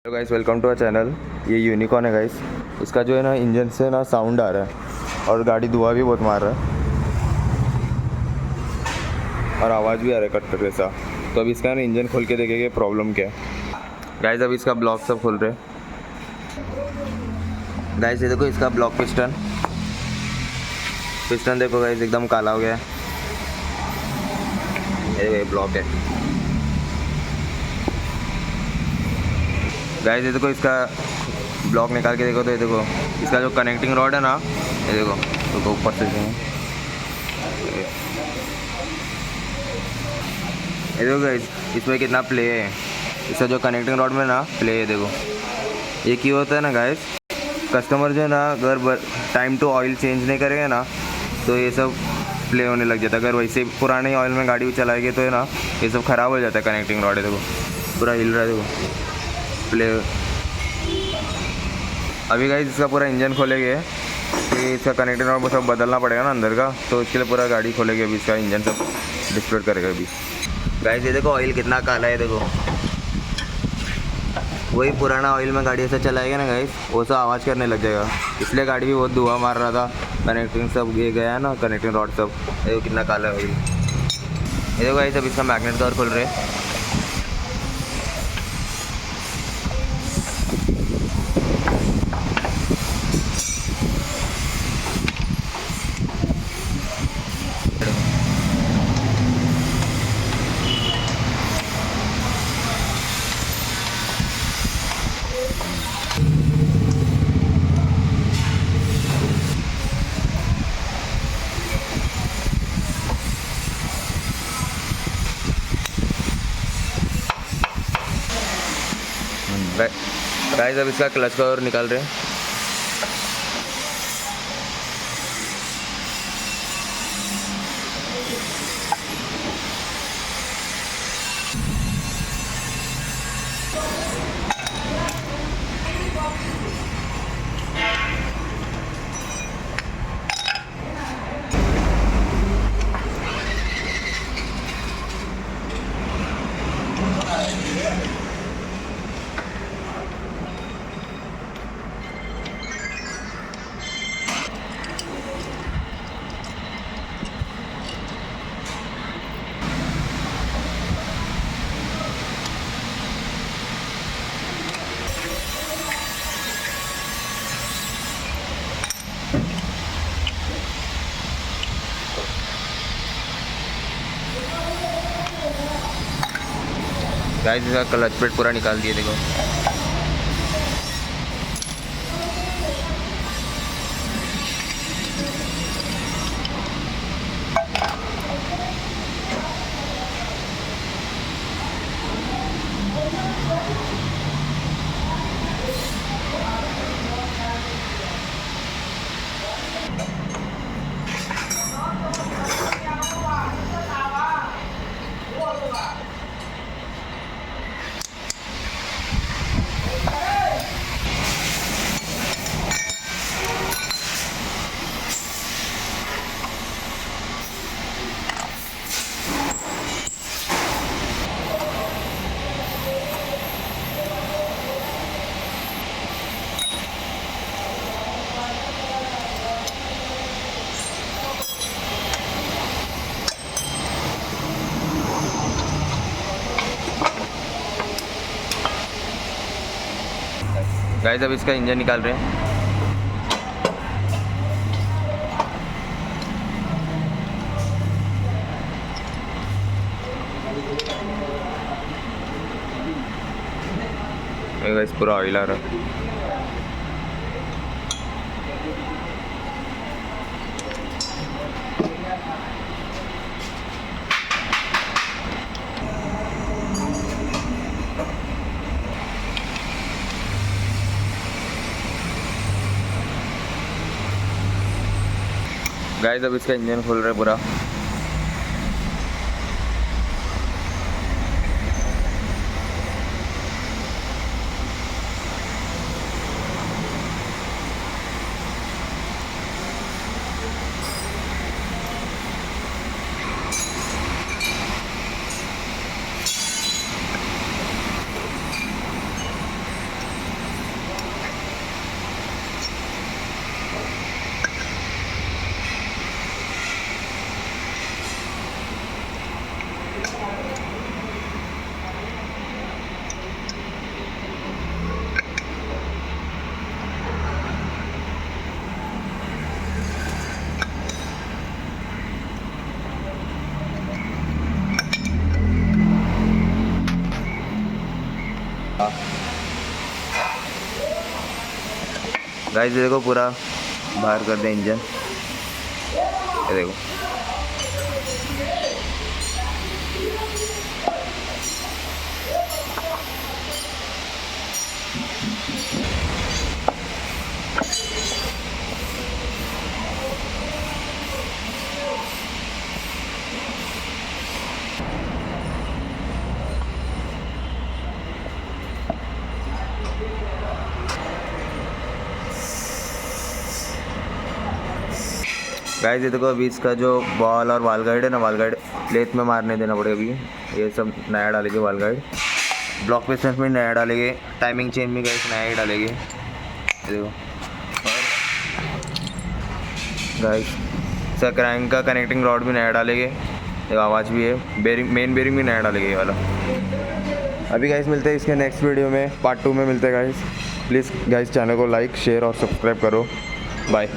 Hello guys, welcome to our channel. ये unicorn है guys. इसका जो है ना इंजन से ना साउंड आ रहा है और गाड़ी धुआं भी बहुत मार रहा है और आवाज़ भी आ रहा है कट कट जैसा। तो अभी इसका ना इंजन खोल के देखेंगे प्रॉब्लम क्या है गाइस। अभी इसका ब्लॉक सब खोल रहे हैं गाइस। ये देखो इसका ब्लॉक पिस्टन पिस्टन देखो गाइस, एकदम काला हो गया है। ये ब्लॉक है गाइस। ये देखो इसका ब्लॉक निकाल के देखो तो ये देखो इसका जो कनेक्टिंग रॉड है ना, ये देखो तो ऊपर से ये देखो गाइस, इसमें कितना प्ले है। इसका जो कनेक्टिंग रॉड में ना प्ले है देखो। ये क्यों होता है ना गाइस, कस्टमर जो है ना अगर टाइम टू ऑयल चेंज नहीं करेगा ना तो ये सब प्ले होने लग जाता है। अगर वैसे पुराने ऑयल में गाड़ी चलाएंगे तो है ना ये सब ख़राब हो जाता है। कनेक्टिंग रॉड है देखो पूरा हिल रहा है देखो प्ले। अभी गाइस इसका पूरा इंजन खोलेंगे कि इसका कनेक्टिंग रॉड सब बदलना पड़ेगा ना अंदर का, तो इसके लिए पूरा गाड़ी खोलेंगे। अभी इसका इंजन सब डिस्प्ले करेगा अभी गाइस। ये देखो ऑयल कितना काला है देखो। वही पुराना ऑयल में गाड़ी ऐसा चलाएगा ना गाइस, वो सब आवाज़ करने लग जाएगा। इसलिए गाड़ी भी बहुत धुआं मार रहा था। कनेक्टिंग सब ये गया है ना, कनेक्टिंग रॉड सब देखो कितना काला है ऑयल। ये देखो गाइस, अब इसका मैग्नेट कवर खोल रहे हैं। गाइस अब इसका क्लच कवर निकाल रहे हैं। गाइस इसका क्लच प्लेट पूरा निकाल दिए देखो। गाइस अब इसका इंजन निकाल रहे हैं। गाइस पूरा ऑयल आ रहा है। गाइस अब इसका इंजन खोल रहे हैं पूरा। गाइस ये देखो पूरा बाहर कर दे इंजन, ये देखो। गाइस ये देखो अभी इसका जो बॉल और वाल गाइड है ना, वाल गाइड लेथ में मारने देना पड़ेगा अभी। ये सब नया डालेंगे वाल गाइड, ब्लॉक प्लेसमेंट में नया डालेंगे, टाइमिंग चेन में गाइस नया ही डालेंगे, ये देखो। और गाइस सर क्रैंक का कनेक्टिंग रॉड भी नया डालेंगे, देखो आवाज़ भी है, बेरिंग मेन बेरिंग भी नया डालेंगे ये वाला। अभी गाइस मिलते हैं इसके नेक्स्ट वीडियो में, पार्ट 2 में मिलते हैं गाइस। प्लीज़ गाइस चैनल को लाइक शेयर और सब्सक्राइब करो। बाय।